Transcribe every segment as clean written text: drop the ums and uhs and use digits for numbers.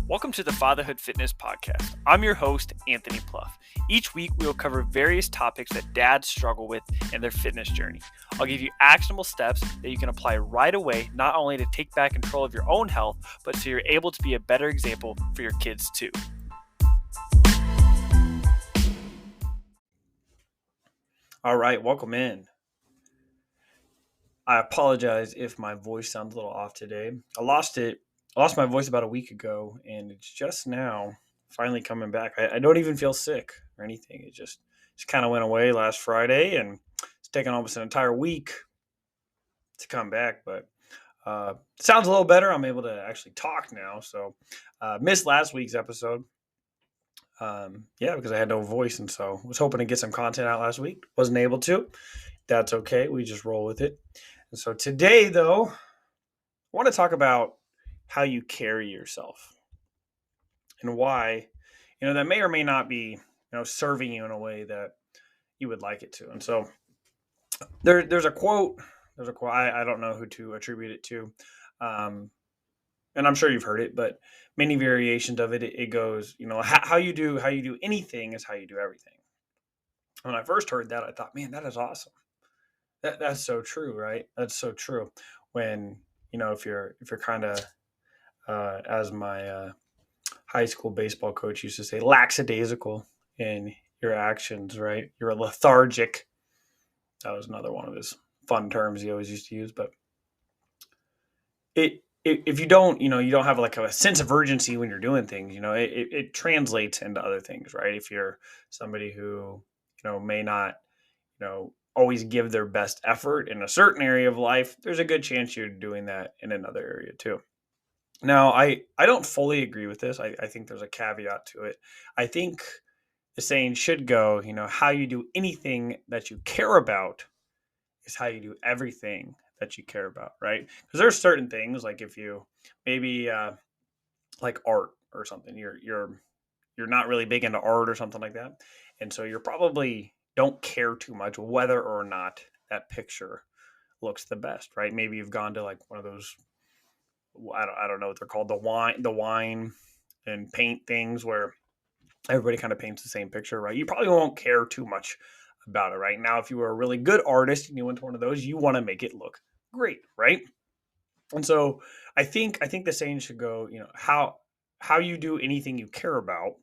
Welcome to the Fatherhood Fitness Podcast. I'm your host, Anthony Pluff. Each week, we will cover various topics that dads struggle with in their fitness journey. I'll give you actionable steps that you can apply right away, not only to take back control of your own health, but so you're able to be a better example for your kids too. All right, welcome in. I apologize if my voice sounds a little off today. I lost my voice about a week ago, and it's just now finally coming back. I don't even feel sick or anything. It just kind of went away last Friday, and it's taken almost an entire week to come back. But sounds a little better. I'm able to actually talk now. So missed last week's episode. Because I had no voice, and so was hoping to get some content out last week. Wasn't able to. That's okay. We just roll with it. And so today, though, I want to talk about how you carry yourself and why, that may or may not be, serving you in a way that you would like it to. And so there's a quote, I don't know who to attribute it to. And I'm sure you've heard it, but many variations of it, it goes, how you do anything is how you do everything. When I first heard that, I thought, man, that is awesome. That's so true, right? That's so true. When, if you're kind of, as my high school baseball coach used to say, lackadaisical in your actions, right? You're lethargic. That was another one of his fun terms he always used to use. But if you don't, you don't have like a sense of urgency when you're doing things, it translates into other things, right? If you're somebody who, may not, always give their best effort in a certain area of life, there's a good chance you're doing that in another area too. Now, I don't fully agree with this. I think there's a caveat to it. I think the saying should go, how you do anything that you care about is how you do everything that you care about, right? Because there's certain things, like if you maybe like art or something, you're not really big into art or something like that, and so you're probably don't care too much whether or not that picture looks the best, right? Maybe you've gone to like one of those, I don't know what they're called, the wine and paint things where everybody kind of paints the same picture, right? You probably won't care too much about it, right? Now, if you were a really good artist and you went to one of those, you want to make it look great, right? And so I think the saying should go, how you do anything you care about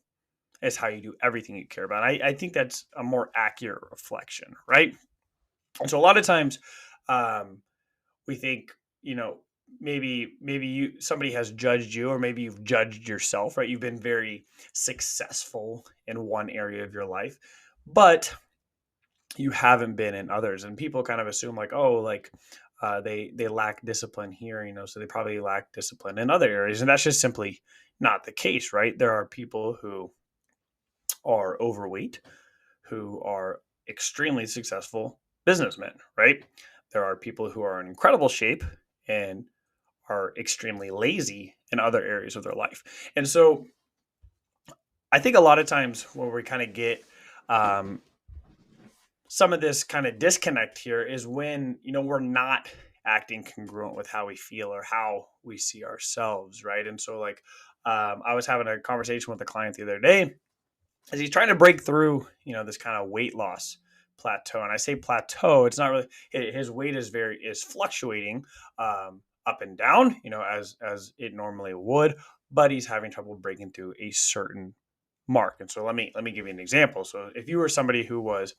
is how you do everything you care about. I think that's a more accurate reflection, right? And so a lot of times we think, maybe somebody has judged you, or maybe you've judged yourself, right? You've been very successful in one area of your life, but you haven't been in others. And people kind of assume like, oh, like they lack discipline here, so they probably lack discipline in other areas. And that's just simply not the case, right? There are people who are overweight, who are extremely successful businessmen, right? There are people who are in incredible shape and are extremely lazy in other areas of their life. And so I think a lot of times where we kind of get some of this kind of disconnect here is when, we're not acting congruent with how we feel or how we see ourselves, right? And so like I was having a conversation with a client the other day as he's trying to break through, this kind of weight loss plateau. And I say plateau, it's not really, his weight is fluctuating up and down, as it normally would, but he's having trouble breaking through a certain mark. And so let me give you an example. So if you were somebody who was,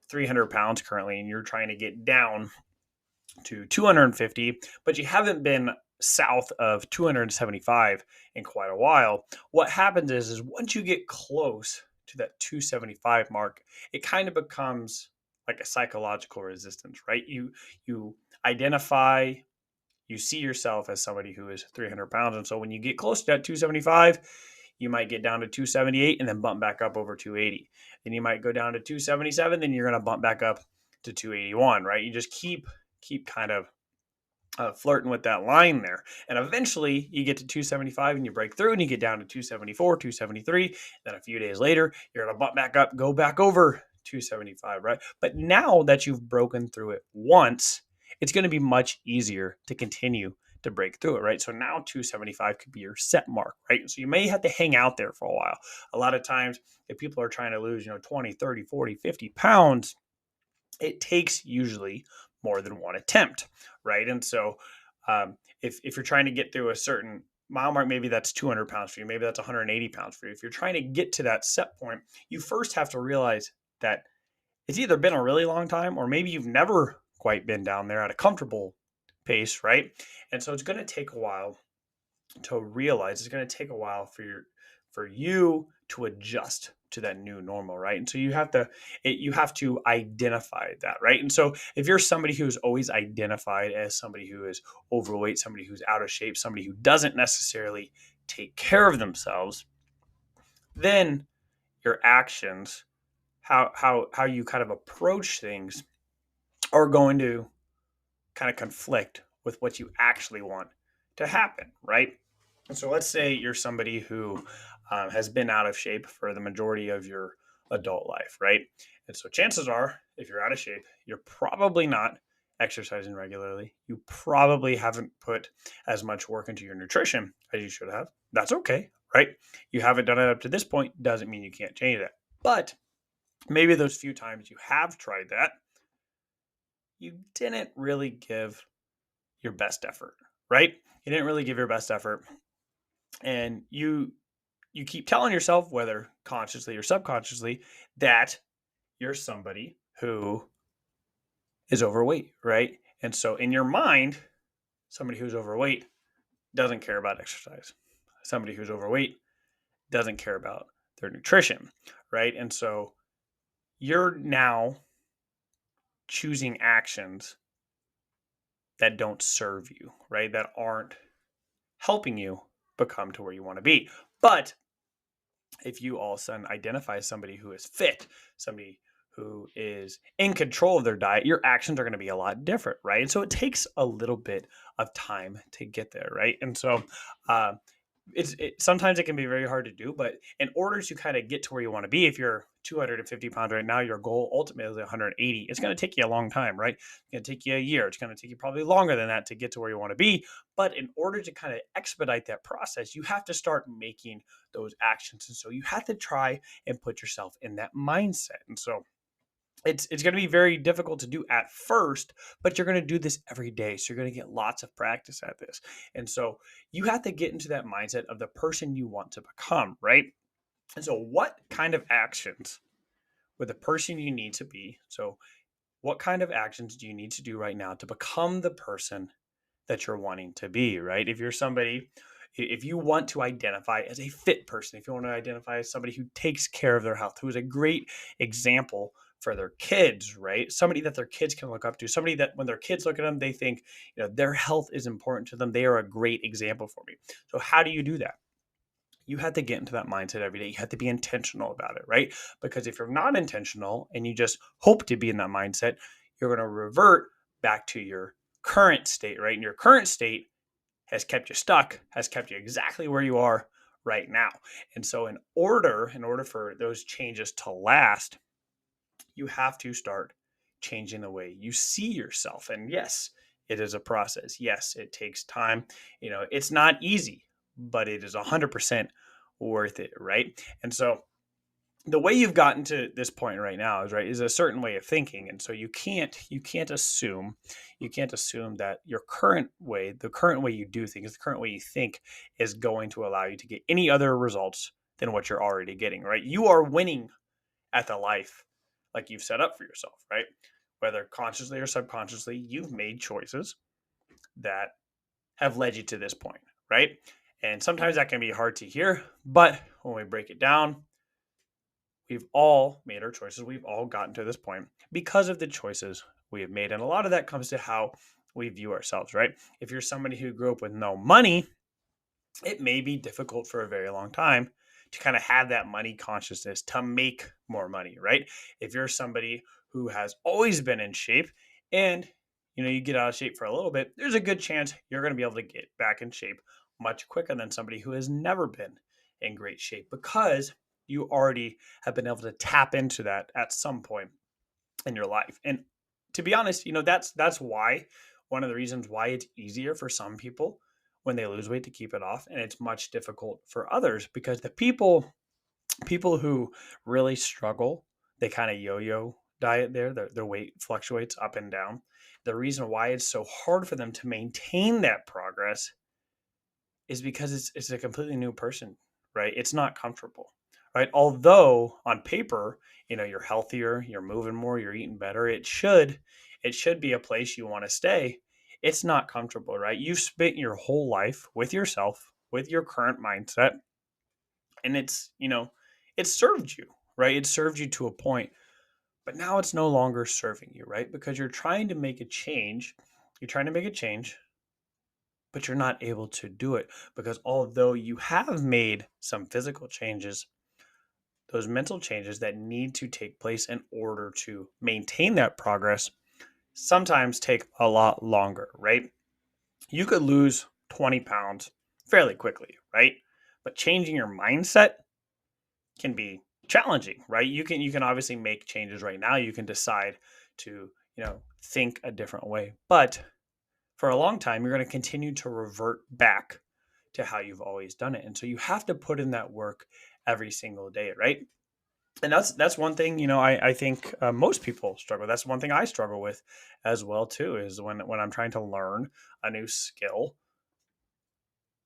300 pounds currently, and you're trying to get down to 250, but you haven't been south of 275 in quite a while, what happens is once you get close to that 275 mark, it kind of becomes like a psychological resistance, right? You identify, you see yourself as somebody who is 300 pounds. And so when you get close to that 275, you might get down to 278 and then bump back up over 280. Then you might go down to 277, then you're going to bump back up to 281, right? You just keep kind of flirting with that line there. And eventually you get to 275 and you break through and you get down to 274, 273. Then a few days later, you're going to bump back up, go back over 275, right? But now that you've broken through it once, it's going to be much easier to continue to break through it, right? So now 275 could be your set mark, right? So you may have to hang out there for a while. A lot of times, if people are trying to lose, 20, 30, 40, 50 pounds, it takes usually more than one attempt, right? And so if you're trying to get through a certain mile mark, maybe that's 200 pounds for you, maybe that's 180 pounds for you. If you're trying to get to that set point, you first have to realize that it's either been a really long time or maybe you've never quite been down there at a comfortable pace, right? And so it's going to take a while to realize, it's going to take a while for you to adjust to that new normal, right? And so you have to identify that, right? And so if you're somebody who's always identified as somebody who is overweight, somebody who's out of shape, somebody who doesn't necessarily take care of themselves, then your actions, how you kind of approach things, are going to kind of conflict with what you actually want to happen, right? And so let's say you're somebody who has been out of shape for the majority of your adult life, right? And so chances are, if you're out of shape, you're probably not exercising regularly. You probably haven't put as much work into your nutrition as you should have. That's okay, right? You haven't done it up to this point, doesn't mean you can't change that. But maybe those few times you have tried that, you didn't really give your best effort, right? You didn't really give your best effort. And you keep telling yourself, whether consciously or subconsciously, that you're somebody who is overweight, right? And so in your mind, somebody who's overweight doesn't care about exercise. Somebody who's overweight doesn't care about their nutrition, right? And so you're now choosing actions that don't serve you, right? That aren't helping you become to where you want to be. But if you all of a sudden identify somebody who is fit, somebody who is in control of their diet, your actions are going to be a lot different, right? And so it takes a little bit of time to get there, right? And so uh, sometimes it can be very hard to do, but in order to kind of get to where you want to be, if you're 250 pounds right now, your goal ultimately is 180. It's going to take you a long time, right? It's going to take you a year. It's going to take you probably longer than that to get to where you want to be. But in order to kind of expedite that process, you have to start making those actions. And so you have to try and put yourself in that mindset. And so it's going to be very difficult to do at first, but you're going to do this every day. So you're going to get lots of practice at this. And so you have to get into that mindset of the person you want to become, right? And so what kind of actions with the person you need to be? So what kind of actions do you need to do right now to become the person that you're wanting to be, right? If you're somebody, if you want to identify as a fit person, if you want to identify as somebody who takes care of their health, who is a great example for their kids, right? Somebody that their kids can look up to, somebody that when their kids look at them, they think, their health is important to them. They are a great example for me. So how do you do that? You have to get into that mindset every day. You have to be intentional about it, right? Because if you're not intentional and you just hope to be in that mindset, you're going to revert back to your current state, right? And your current state has kept you stuck, has kept you exactly where you are right now. And so in order for those changes to last, you have to start changing the way you see yourself. And yes, it is a process. Yes, it takes time. It's not easy, but it is 100% worth it, right? And so the way you've gotten to this point right now is a certain way of thinking. And so you can't assume that your current way, the current way you do things, the current way you think is going to allow you to get any other results than what you're already getting, right? You are winning at the life like you've set up for yourself, right? Whether consciously or subconsciously, you've made choices that have led you to this point, right? And sometimes that can be hard to hear, but when we break it down, we've all made our choices. We've all gotten to this point because of the choices we have made. And a lot of that comes to how we view ourselves, right? If you're somebody who grew up with no money, it may be difficult for a very long time to kind of have that money consciousness to make more money, right? If you're somebody who has always been in shape and you get out of shape for a little bit, there's a good chance you're going to be able to get back in shape much quicker than somebody who has never been in great shape because you already have been able to tap into that at some point in your life. And to be honest, that's why one of the reasons why it's easier for some people when they lose weight to keep it off, and it's much difficult for others because the people who really struggle, they kind of yo-yo diet there. Their weight fluctuates up and down. The reason why it's so hard for them to maintain that progress is because it's a completely new person, right? It's not comfortable, right? Although on paper, you're healthier, you're moving more, you're eating better. It should be a place you want to stay. It's not comfortable, right? You've spent your whole life with yourself, with your current mindset, and it served you, right? It served you to a point, but now it's no longer serving you, right? Because you're trying to make a change. You're trying to make a change, but you're not able to do it because although you have made some physical changes, those mental changes that need to take place in order to maintain that progress sometimes take a lot longer, right? You could lose 20 pounds fairly quickly, right? But changing your mindset can be challenging, right? You can obviously make changes right now. You can decide to, think a different way. But for a long time, you're going to continue to revert back to how you've always done it. And so you have to put in that work every single day, right? And that's one thing, I think most people struggle. That's one thing I struggle with as well too, is when I'm trying to learn a new skill,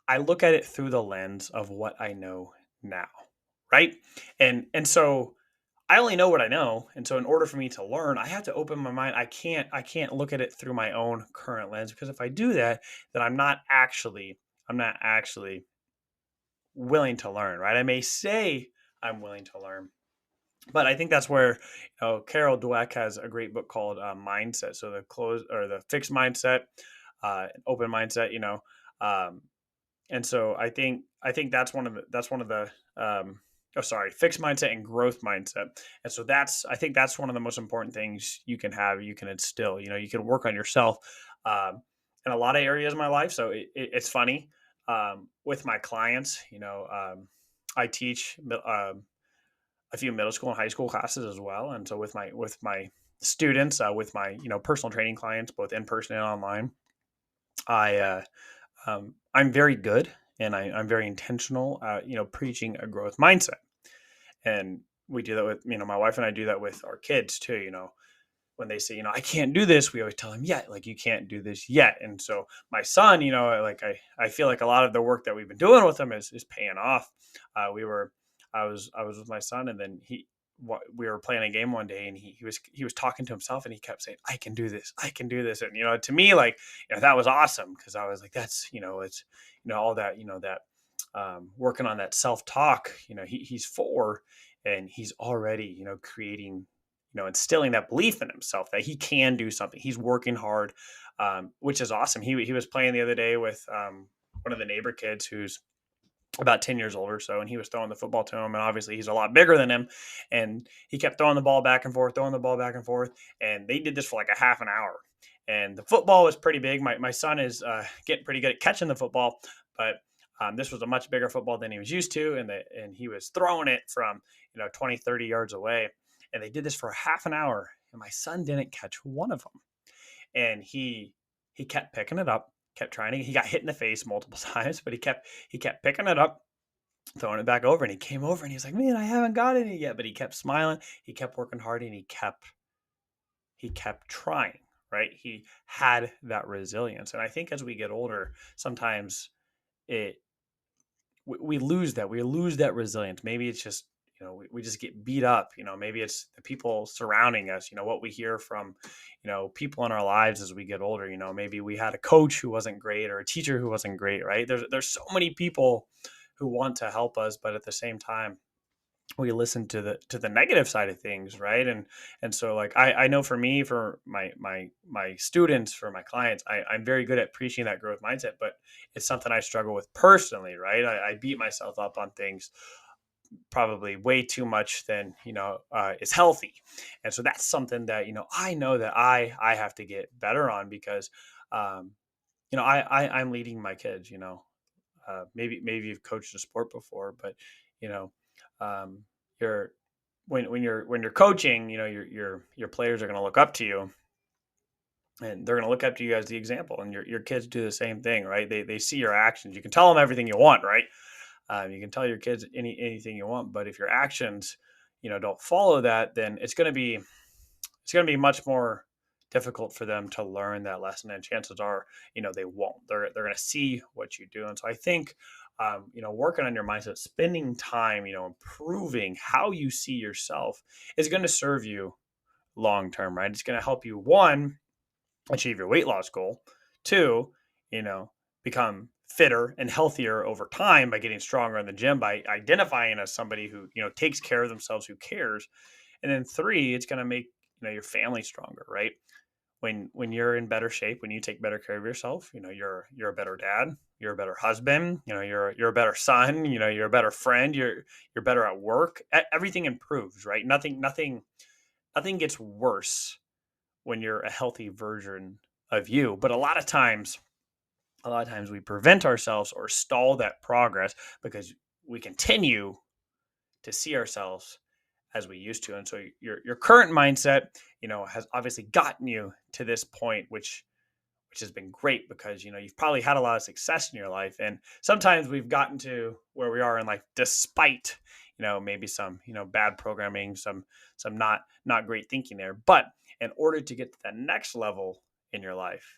I look at it through the lens of what I know now, right? And so I only know what I know, and so in order for me to learn, I have to open my mind. I can't look at it through my own current lens, because if I do that, then I'm not actually willing to learn, right? I may say I'm willing to learn, but I think that's where Carol Dweck has a great book called Mindset. So the closed or the fixed mindset, open mindset. Um, and so I think that's one of the fixed mindset and growth mindset. And so I think that's one of the most important things you can have, you can instill. You can work on yourself in a lot of areas of my life. So it's funny, with my clients. I teach a few middle school and high school classes as well, and so with my students, with my personal training clients, both in person and online, I I'm very good, and I'm very intentional, preaching a growth mindset. And we do that with, my wife and I do that with our kids too. When they say, I can't do this, we always tell them, yeah, like, you can't do this yet. And so my son, like, I feel like a lot of the work that we've been doing with him is paying off. We were, I was with my son, and then we were playing a game one day, and he was talking to himself, and he kept saying, I can do this, I can do this. And, to me, like, that was awesome, because I was like, that's, it's, all that, that, working on that self-talk. He's 4, and he's already, creating, instilling that belief in himself that he can do something. He's working hard, which is awesome. He was playing the other day with one of the neighbor kids who's about 10 years older, so, and he was throwing the football to him, and obviously he's a lot bigger than him, and he kept throwing the ball back and forth, throwing the ball back and forth, and they did this for like a half an hour. And the football was pretty big. My son is getting pretty good at catching the football, but this was a much bigger football than he was used to, and he was throwing it from 20, 30 yards away. And they did this for a half an hour, and my son didn't catch one of them. And he kept picking it up, kept trying to. He got hit in the face multiple times, but he kept picking it up, throwing it back over, and he came over and he was like, "Man, I haven't got any yet." But he kept smiling, he kept working hard, and he kept trying. Right? He had that resilience, and I think as we get older, sometimes it we lose that. We lose that resilience. Maybe it's just, we just get beat up. Maybe it's the people surrounding us, what we hear from, people in our lives as we get older. Maybe we had a coach who wasn't great, or a teacher who wasn't great, right? There's so many people who want to help us, but at the same time, we listen to the negative side of things, right? And so, like, I know for me, for my students, for my clients, I'm very good at preaching that growth mindset, but it's something I struggle with personally, right? I beat myself up on things probably way too much than is healthy. And so that's something that I know that I have to get better on, because um I'm leading my kids. Maybe you've coached a sport before, but you know, um, you're when you're coaching, your players are going to look up to you, and they're going to look up to you as the example. And your kids do the same thing, right? They see your actions. You can tell them everything you want, right? You can tell your kids anything you want, but if your actions, don't follow that, then it's going to be much more difficult for them to learn that lesson. And chances are, they won't. They're going to see what you do. And so I think, working on your mindset, spending time, improving how you see yourself is going to serve you long term, right? It's going to help you, one, achieve your weight loss goal, two, you know, become fitter and healthier over time by getting stronger in the gym, by identifying as somebody who, takes care of themselves, who cares. And then three, it's going to make, your family stronger, right? When you're in better shape, when you take better care of yourself, you're a better dad, you're a better husband, you're a better son, you're a better friend, you're better at work. Everything improves, right? Nothing gets worse when you're a healthy version of you. But a lot of times we prevent ourselves or stall that progress because we continue to see ourselves as we used to. And so your current mindset, has obviously gotten you to this point, which has been great because you've probably had a lot of success in your life. And sometimes we've gotten to where we are in life despite maybe some bad programming, some not great thinking there. But in order to get to that next level in your life,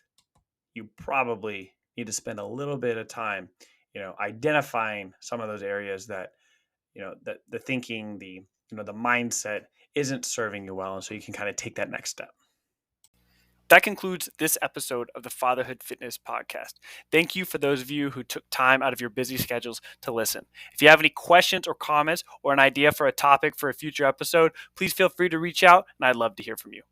you probably need to spend a little bit of time identifying some of those areas that that the thinking, the mindset isn't serving you well, and so you can kind of take that next step. That concludes this episode of the Fatherhood Fitness Podcast. Thank you for those of you who took time out of your busy schedules to listen. If you have any questions or comments or an idea for a topic for a future episode, please feel free to reach out, and I'd love to hear from you.